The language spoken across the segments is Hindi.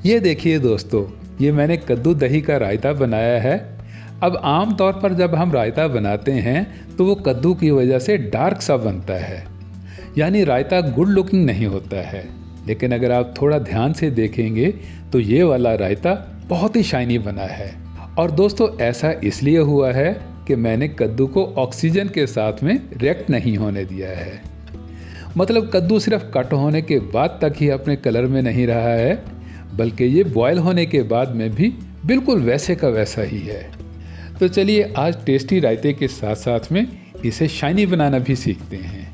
ये देखिए दोस्तों, ये मैंने कद्दू दही का रायता बनाया है। अब आम तौर पर जब हम रायता बनाते हैं तो वो कद्दू की वजह से डार्क सा बनता है, यानी रायता गुड लुकिंग नहीं होता है। लेकिन अगर आप थोड़ा ध्यान से देखेंगे तो ये वाला रायता बहुत ही शाइनी बना है। और दोस्तों, ऐसा इसलिए हुआ है कि मैंने कद्दू को ऑक्सीजन के साथ में रिएक्ट नहीं होने दिया है। मतलब कद्दू सिर्फ कट होने के बाद तक ही अपने कलर में नहीं रहा है, बल्कि ये बॉयल होने के बाद में भी बिल्कुल वैसे का वैसा ही है। तो चलिए आज टेस्टी रायते के साथ साथ में इसे शाइनी बनाना भी सीखते हैं।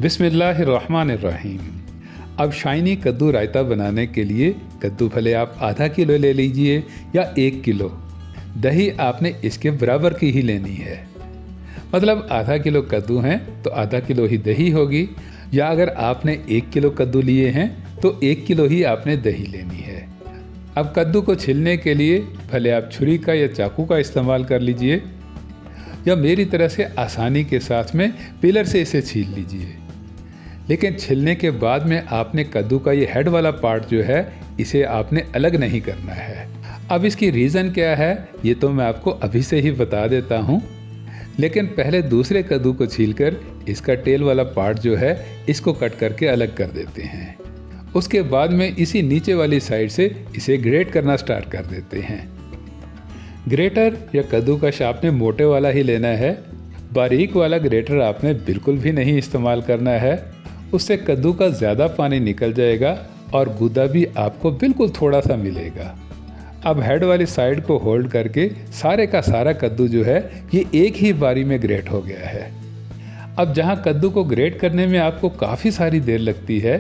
बिस्मिल्लाहिर्रहमानिर्रहीम। अब शाइनी कद्दू रायता बनाने के लिए कद्दू भले आप आधा किलो ले लीजिए या 1 किलो। दही आपने इसके बराबर की ही लेनी है। मतलब आधा किलो कद्दू हैं तो आधा किलो ही दही होगी, या अगर आपने 1 किलो कद्दू लिए हैं तो 1 किलो ही आपने दही लेनी है। अब कद्दू को छीलने के लिए भले आप छुरी का या चाकू का इस्तेमाल कर लीजिए, या मेरी तरह से आसानी के साथ में पिलर से इसे छील लीजिए। लेकिन छीलने के बाद में आपने कद्दू का ये हेड वाला पार्ट जो है इसे आपने अलग नहीं करना है। अब इसकी रीज़न क्या है ये तो मैं आपको अभी से ही बता देता हूँ। लेकिन पहले दूसरे कद्दू को छीलकर इसका टेल वाला पार्ट जो है इसको कट करके अलग कर देते हैं। उसके बाद में इसी नीचे वाली साइड से इसे ग्रेट करना स्टार्ट कर देते हैं। ग्रेटर या कद्दू कश आपने मोटे वाला ही लेना है। बारीक वाला ग्रेटर आपने बिल्कुल भी नहीं इस्तेमाल करना है, उससे कद्दू का ज़्यादा पानी निकल जाएगा और गूदा भी आपको बिल्कुल थोड़ा सा मिलेगा। अब हेड वाली साइड को होल्ड करके सारे का सारा कद्दू जो है ये एक ही बारी में ग्रेट हो गया है। अब जहाँ कद्दू को ग्रेट करने में आपको काफ़ी सारी देर लगती है,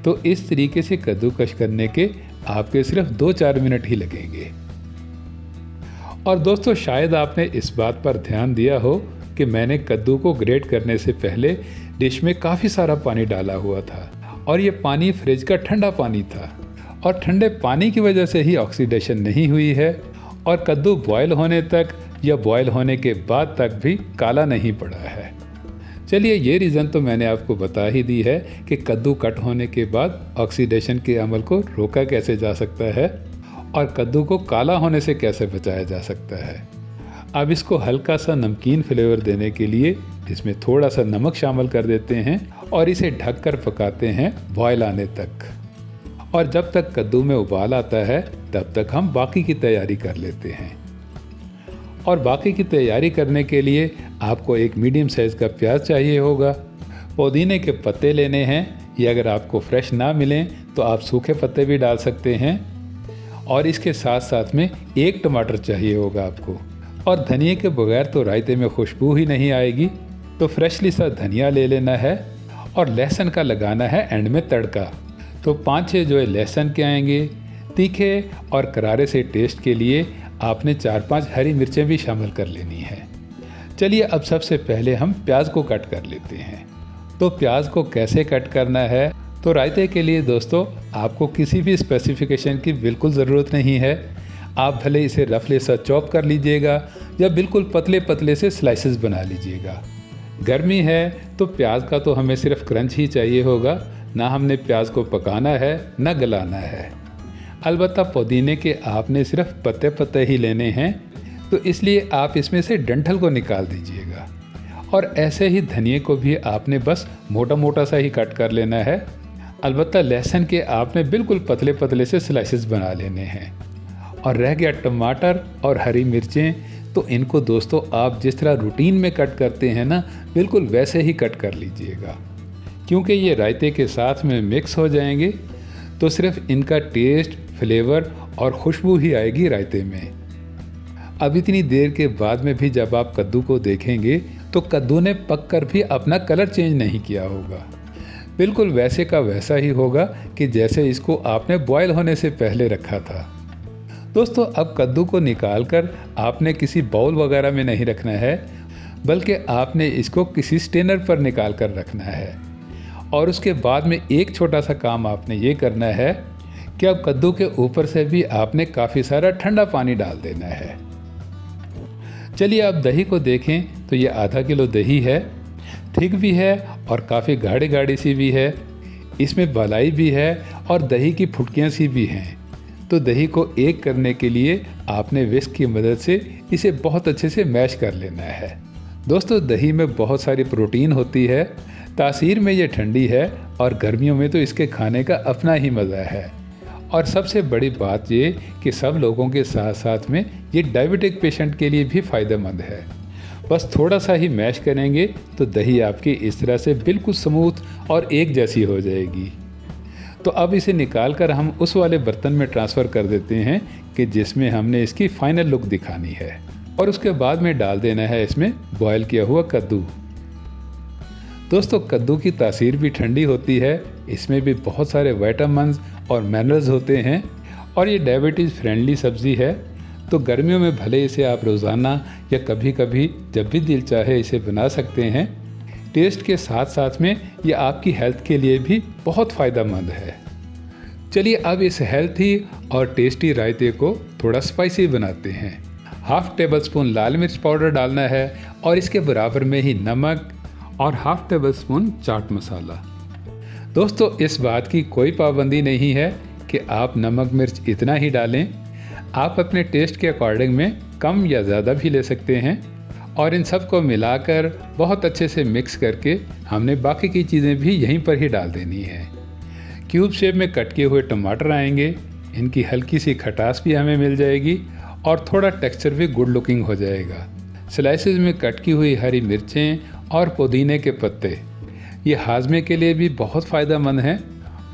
तो इस तरीके से कद्दूकश करने के आपके सिर्फ 2-4 मिनट ही लगेंगे। और दोस्तों, शायद आपने इस बात पर ध्यान दिया हो कि मैंने कद्दू को ग्रेट करने से पहले डिश में काफ़ी सारा पानी डाला हुआ था, और ये पानी फ्रिज का ठंडा पानी था, और ठंडे पानी की वजह से ही ऑक्सीडेशन नहीं हुई है, और कद्दू बॉयल होने तक या बॉयल होने के बाद तक भी काला नहीं पड़ा है। चलिए, ये रीज़न तो मैंने आपको बता ही दी है कि कद्दू कट होने के बाद ऑक्सीडेशन के अमल को रोका कैसे जा सकता है और कद्दू को काला होने से कैसे बचाया जा सकता है। अब इसको हल्का सा नमकीन फ्लेवर देने के लिए इसमें थोड़ा सा नमक शामिल कर देते हैं और इसे ढककर पकाते हैं बॉयल आने तक। और जब तक कद्दू में उबाल आता है तब तक हम बाकी की तैयारी कर लेते हैं। और बाकी की तैयारी करने के लिए आपको एक मीडियम साइज़ का प्याज चाहिए होगा। पुदीने के पत्ते लेने हैं, या अगर आपको फ्रेश ना मिलें तो आप सूखे पत्ते भी डाल सकते हैं। और इसके साथ साथ में 1 टमाटर चाहिए होगा आपको। और धनिया के बगैर तो रायते में खुशबू ही नहीं आएगी, तो फ्रेशली सा धनिया ले लेना है। और लहसुन का लगाना है एंड में तड़का। तो 5-6 जो है लहसुन के आएंगे। तीखे और करारे से टेस्ट के लिए आपने 4-5 हरी मिर्चें भी शामिल कर लेनी है। चलिए, अब सबसे पहले हम प्याज को कट कर लेते हैं। तो प्याज को कैसे कट करना है, तो रायते के लिए दोस्तों आपको किसी भी स्पेसिफिकेशन की बिल्कुल ज़रूरत नहीं है। आप भले इसे रफली सा चॉप कर लीजिएगा या बिल्कुल पतले पतले से स्लाइसेस बना लीजिएगा। गर्मी है तो प्याज का तो हमें सिर्फ क्रंच ही चाहिए होगा, ना हमने प्याज को पकाना है ना गलाना है। अलबत्ता पुदीने के आपने सिर्फ पत्ते पत्ते ही लेने हैं, तो इसलिए आप इसमें से डंठल को निकाल दीजिएगा। और ऐसे ही धनिए को भी आपने बस मोटा मोटा सा ही कट कर लेना है। अलबत्ता लहसुन के आपने बिल्कुल पतले पतले से स्लाइसेस बना लेने हैं। और रह गया टमाटर और हरी मिर्चें, तो इनको दोस्तों आप जिस तरह रूटीन में कट करते हैं ना, बिल्कुल वैसे ही कट कर लीजिएगा। क्योंकि ये रायते के साथ में मिक्स हो जाएंगे तो सिर्फ इनका टेस्ट, फ्लेवर और खुशबू ही आएगी रायते में। अब इतनी देर के बाद में भी जब आप कद्दू को देखेंगे तो कद्दू ने पक कर भी अपना कलर चेंज नहीं किया होगा। बिल्कुल वैसे का वैसा ही होगा कि जैसे इसको आपने बॉयल होने से पहले रखा था। दोस्तों, अब कद्दू को निकाल कर आपने किसी बाउल वगैरह में नहीं रखना है, बल्कि आपने इसको किसी स्ट्रेनर पर निकाल कर रखना है। और उसके बाद में एक छोटा सा काम आपने ये करना है कि अब कद्दू के ऊपर से भी आपने काफ़ी सारा ठंडा पानी डाल देना है। चलिए, अब दही को देखें तो ये आधा किलो दही है। थिक भी है और काफ़ी गाढ़ी गाढ़ी सी भी है। इसमें मलाई भी है और दही की फुटकियाँ सी भी हैं। तो दही को एक करने के लिए आपने विस्क की मदद से इसे बहुत अच्छे से मैश कर लेना है। दोस्तों, दही में बहुत सारी प्रोटीन होती है, तासीर में ये ठंडी है और गर्मियों में तो इसके खाने का अपना ही मज़ा है। और सबसे बड़ी बात ये कि सब लोगों के साथ साथ में ये डायबिटिक पेशेंट के लिए भी फ़ायदेमंद है। बस थोड़ा सा ही मैश करेंगे तो दही आपकी इस तरह से बिल्कुल स्मूथ और एक जैसी हो जाएगी। तो अब इसे निकाल कर हम उस वाले बर्तन में ट्रांसफ़र कर देते हैं कि जिसमें हमने इसकी फ़ाइनल लुक दिखानी है। और उसके बाद में डाल देना है इसमें बॉयल किया हुआ कद्दू। दोस्तों, कद्दू की तासीर भी ठंडी होती है, इसमें भी बहुत सारे विटामिन्स और मिनरल्स होते हैं और ये डायबिटीज़ फ्रेंडली सब्ज़ी है। तो गर्मियों में भले इसे आप रोज़ाना या कभी कभी जब भी दिल चाहे इसे बना सकते हैं। टेस्ट के साथ साथ में ये आपकी हेल्थ के लिए भी बहुत फ़ायदेमंद है। चलिए अब इस हेल्थी और टेस्टी रायते को थोड़ा स्पाइसी बनाते हैं। हाफ़ टेबल स्पून लाल मिर्च पाउडर डालना है और इसके बराबर में ही नमक और half table spoon chaat masala. दोस्तों, इस बात की कोई पाबंदी नहीं है कि आप नमक मिर्च इतना ही डालें, आप अपने टेस्ट के अकॉर्डिंग में कम या ज़्यादा भी ले सकते हैं। और इन सब को मिलाकर बहुत अच्छे से मिक्स करके हमने बाकी की चीज़ें भी यहीं पर ही डाल देनी है। क्यूब शेप में कट किए हुए टमाटर आएंगे, इनकी हल्की सी खटास भी हमें मिल जाएगी और थोड़ा टेक्सचर भी गुड लुकिंग हो जाएगा। स्लाइसेस में कट की हुई हरी मिर्चें और पुदीने के पत्ते, ये हाजमे के लिए भी बहुत फ़ायदेमंद हैं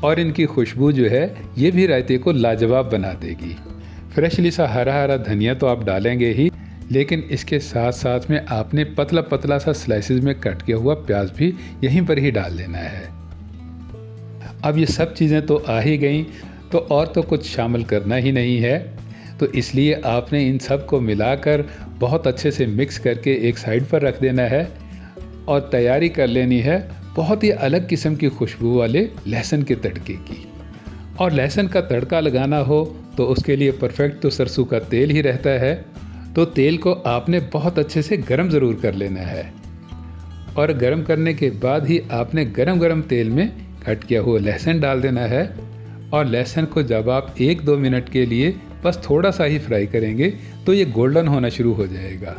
और इनकी खुशबू जो है ये भी रायते को लाजवाब बना देगी। फ्रेशली सा हरा हरा धनिया तो आप डालेंगे ही, लेकिन इसके साथ साथ में आपने पतला पतला सा स्लाइसेस में कट किया हुआ प्याज भी यहीं पर ही डाल देना है। अब ये सब चीज़ें तो आ ही गई, तो और तो कुछ शामिल करना ही नहीं है। तो इसलिए आपने इन सब को मिलाकर बहुत अच्छे से मिक्स करके एक साइड पर रख देना है और तैयारी कर लेनी है बहुत ही अलग किस्म की खुशबू वाले लहसुन के तड़के की। और लहसुन का तड़का लगाना हो तो उसके लिए परफेक्ट तो सरसों का तेल ही रहता है। तो तेल को आपने बहुत अच्छे से गरम ज़रूर कर लेना है और गरम करने के बाद ही आपने गरम गरम तेल में कट किया हुआ लहसुन डाल देना है। और लहसुन को जब आप 1-2 मिनट के लिए बस थोड़ा सा ही फ्राई करेंगे तो ये गोल्डन होना शुरू हो जाएगा।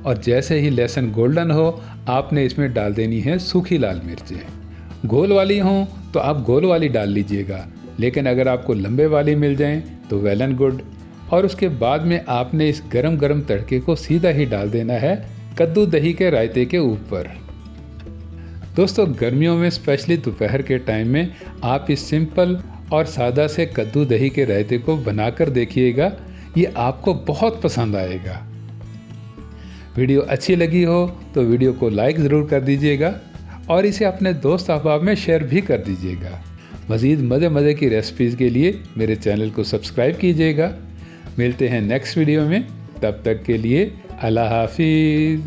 और जैसे ही लहसुन गोल्डन हो आपने इसमें डाल देनी है सूखी लाल मिर्चें। गोल वाली हों तो आप गोल वाली डाल लीजिएगा, लेकिन अगर आपको लंबे वाली मिल जाएं तो वेल एंड गुड। और उसके बाद में आपने इस गरम गरम तड़के को सीधा ही डाल देना है कद्दू दही के रायते के ऊपर। दोस्तों, गर्मियों में स्पेशली दोपहर के टाइम में आप इस सिंपल और सादा से कद्दू दही के रायते को बनाकर देखिएगा, ये आपको बहुत पसंद आएगा। वीडियो अच्छी लगी हो तो वीडियो को लाइक ज़रूर कर दीजिएगा और इसे अपने दोस्त अहबाब में शेयर भी कर दीजिएगा। मज़ीद मज़े की रेसिपीज़ के लिए मेरे चैनल को सब्सक्राइब कीजिएगा। मिलते हैं नेक्स्ट वीडियो में, तब तक के लिए अल्लाह हाफिज़।